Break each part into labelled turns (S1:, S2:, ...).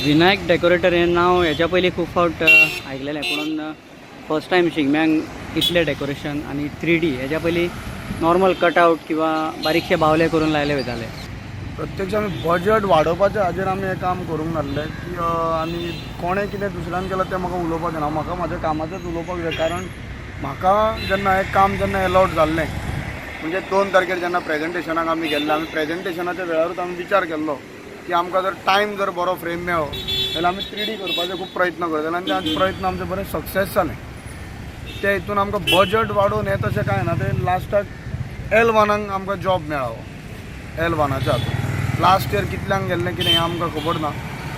S1: Vinayak decorator हे नाव ह्याच्या पयलीं खूब फावट आयकलेलें, पूण फर्स्ट टायम शिगम्यांक इतलें डेकोरेशन आनी 3D हेच्या पयलीं नॉर्मल कटआउट किंवा बारीकशे बावले करून लायले वयताले.
S2: प्रत्यक्ष आमी बजट वाडोवपाच्या हाजेर आमी हें काम करूंक नासलें की आनी कोणें कितें दुसऱ्यान केलां तें म्हाका उलोवपाचें ना. म्हाका म्हाज्या कामाचेंच उलोवपाक जाय. कारण म्हाका जेन्ना हें काम जेन्ना अलॉट जाल्लें म्हणजे 2 तारखेर जेन्ना प्रेजेंटेशनाक आमी गेल्ले, आमी प्रेजेंटेशनाच्या वेळारूच आमी विचार केल्लो की आमकां जर टायम जर बरो फ्रेम मेळ्ळो जाल्यार आमी 3D करपाचे खूब प्रयत्न करतले आनी ते प्रयत्न आमचे बरे सक्सेस जाले. ते हितून आमकां बजट वाडोवन हें तशें कांय ना. ते लास्टाक L1 आमकां जॉब मेळ्ळो. L1च्या हातून लास्ट इयर कितल्यांक गेल्लें कितें हें आमकां खबर ना,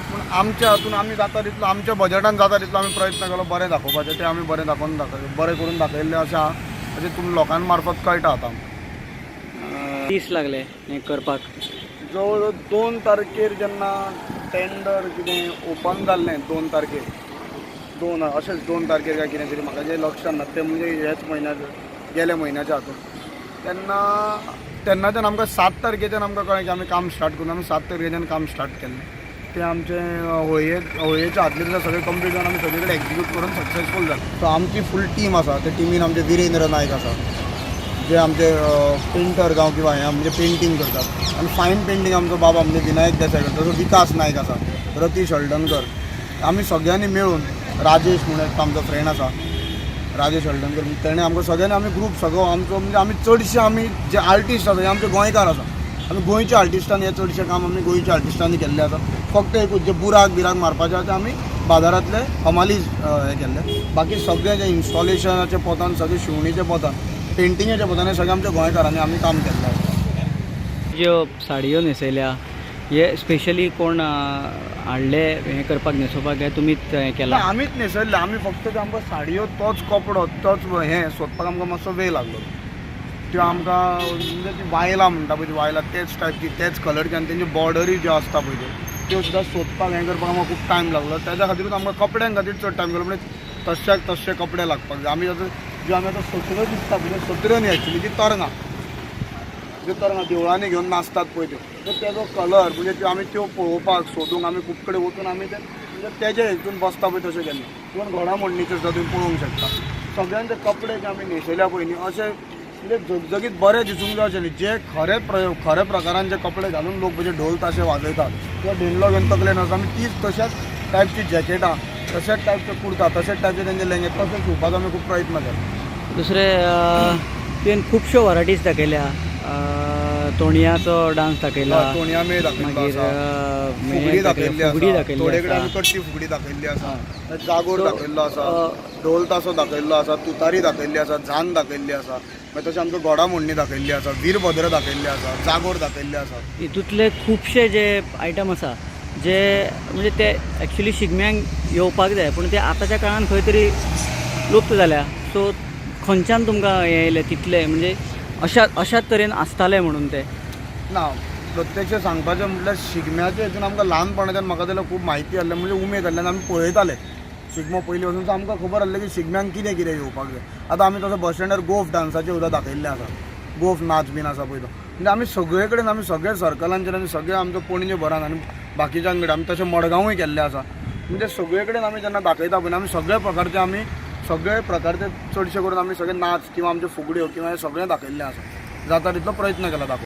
S2: पूण आमच्या हातून आमी जाता तितलो आमच्या बजटान जाता तितलो आमी प्रयत्न केलो बरें दाखोवपाचें. ते आमी बरें दाखोवन बरें करून दाखयल्लें अशें आहा. अशें तुमी लोकां मार्फत कळटा आतां.
S1: दीस लागले हें करपाक.
S2: जवळ जवळ 2 तारखेर जेन्ना टेंडर कितें ओपन जाल्लें 2 तारखेर अशेंच 2 तारखेर काय कितें तरी म्हाका जें लक्षांत ना तें म्हणजे ह्याच म्हयन्याच्या गेल्या म्हयन्याच्या हातून तेन्नाच्यान आमकां 7 तारखेच्यान आमकां कळ्ळें की आमी काम स्टार्ट करून. आमी 7 तारखेच्यान काम स्टार्ट केल्लें. तें आमचें होळयेच्या आदले सगळें कंप्लीट जावन आमी सगळे कडेन एक्झिक्यूट करून सक्सेसफूल जालें. सो आमची फूल टीम आसा. ते टिमीन आमचे विरेंद्र नायक आसा जे आमचे पेंटर जावं किंवा हें म्हणजे पेंटींग करतात. आनी फायन पेंटींग आमचो बाबा म्हणजे विनायक देसाय करता. तसो विकास नायक आसा, रतीश हळदणकर. आमी सगळ्यांनी मेळून राजेश म्हणून एक आमचो फ्रेंड आसा, राजेश हळदणकर, तेणें आमकां सगळ्यांनी आमी ग्रूप सगळो आमचो म्हणजे आमी चडशे आमी जे आर्टिस्ट आसा ते आमचे गोंयकार आसा. आमी गोंयच्या आर्टिस्टांनी हे चडशें काम आमी गोंयच्या आर्टिस्टांनी केल्लें आसा. फक्त एकूच जे बुराक मारपाचें आसा तें आमी बाजारांतले हमाली हें केल्लें. बाकी सगळें जे इन्स्टॉलेशनाचे पोतान सगळें शिवणीचे पोतान पेंटिंगेच्या पोतान हें सगळें आमच्या गोंयकारांनी आमी काम केल्लें आसा.
S1: ज्यो साडयो न्हेसयल्या हे स्पेशली कोण हाडले हें करपाक न्हेसोवपाक काय तुमीच हें केलां?
S2: आमीच न्हेसयल्ले. आमी फक्त ते आमकां साडयो तोच कपडो तोच हें सोदपाक आमकां मातसो वेळ लागलो. त्यो आमकां म्हणजे ती वायलां म्हणटा पळय ती वायलां तेच टायपची तेच कलरची आनी तेंच्यो बॉर्डरी ज्यो आसता पळय त्यो सुद्दां सोदपाक हें करपाक आमकां खूब टायम लागलो. तेज्या खातीरूच आमकां कपड्यां खातीर चड टायम गेलो. म्हणजे तश्याक तशे कपडे लागपाक जाय. आमी आतां ज्यो आमी आतां सत्रो दिसता पळय सत्रो न्ही एक्चुली ती तरंगां देवळांनी घेवन नाचतात पळय त्यो. तर तेजो कलर म्हणजे त्यो आमी त्यो पळोवपाक सोदूंक आमी खूब कडेन वचून आमी ते म्हणजे तेजे हितून बसता पळय तशें केल्लें. इवन घोडामोडणीचें सुद्दां तुमी पळोवंक शकता. सगळ्यांचे कपडे जे आमी न्हेसयल्या पळय न्ही अशे म्हणजे जगजगीत बरें दिसूंक जाय अशें न्ही. जे खरे प्रकारान जे कपडे घालून लोक म्हणजे ढोल ताशे वाजयतात किंवा ढेंडलो घेवन तकलेन आसा आमी तीच तशाच टायपची जॅकेटां तशेंच टायपचे कुर्ता तशेंच टायपचे तेंचे लेंगे तशें शिवपाचो आमी खूब प्रयत्न केलो.
S1: दुसरें तुवें खुबश्यो वरायटीज दाखयल्या. तोणयाचो डान्स दाखयला,
S2: तोणया मेळ दाखयल्लो आसा, फुगडी दाखयल्ली आसा, थोडे कडेन आमी कट्टी फुगडी दाखयल्ली आसा, जागोर दाखयल्लो आसा, ढोल तासो दाखयल्लो आसा, तुतारी दाखयल्ली आसा, झान दाखयल्ली आसा, मागीर तशें आमकां घोडामोडणी दाखयल्ली आसा, वीरभद्र दाखयल्ले आसा, जागोर दाखयल्ले आसा.
S1: हितूंतले खुबशे जे आयटम आसा जे म्हणजे ते एक्चुली शिगम्यांक येवपाक जाय पूण ते आतांच्या काळान खंय तरी लुप्त जाल्या. सो खंयच्यान तुमकां हें येयलें तितले म्हणजे अशाच तरेन आसतालें म्हणून ते?
S2: ना, प्रत्यक्ष सांगपाचें म्हटल्यार शिगम्याच्या हितून आमकां ल्हानपणाच्यान म्हाका जाल्यार खूब म्हायती आहली म्हणजे उमेद आहली. आमी पळयताले शिगमो पयलीं वचून आमकां खबर आहलें की शिगम्यांक कितें कितें येवपाक जाय. आतां आमी तसो बस स्टँडार गोफ डान्साचें सुद्दां दाखयल्लें आसा. गोफ नाच बीन आसा पळय तो म्हणजे आमी सगळे कडेन आमी सगळे सर्कलांचेर आमी सगळे आमचो पणजे भरान आनी बाकीच्यां कडेन आमी तशें मडगांवूय केल्लें आसा. म्हणजे सगळे कडेन आमी जेन्ना दाखयता पळय आमी सगळे प्रकारचे चडशे करून आमी सगळे नाच किंवा आमच्यो फुगड्यो किंवा हें सगळें दाखयल्लें आसा. जाता तितलो प्रयत्न केला दाखोवपाक.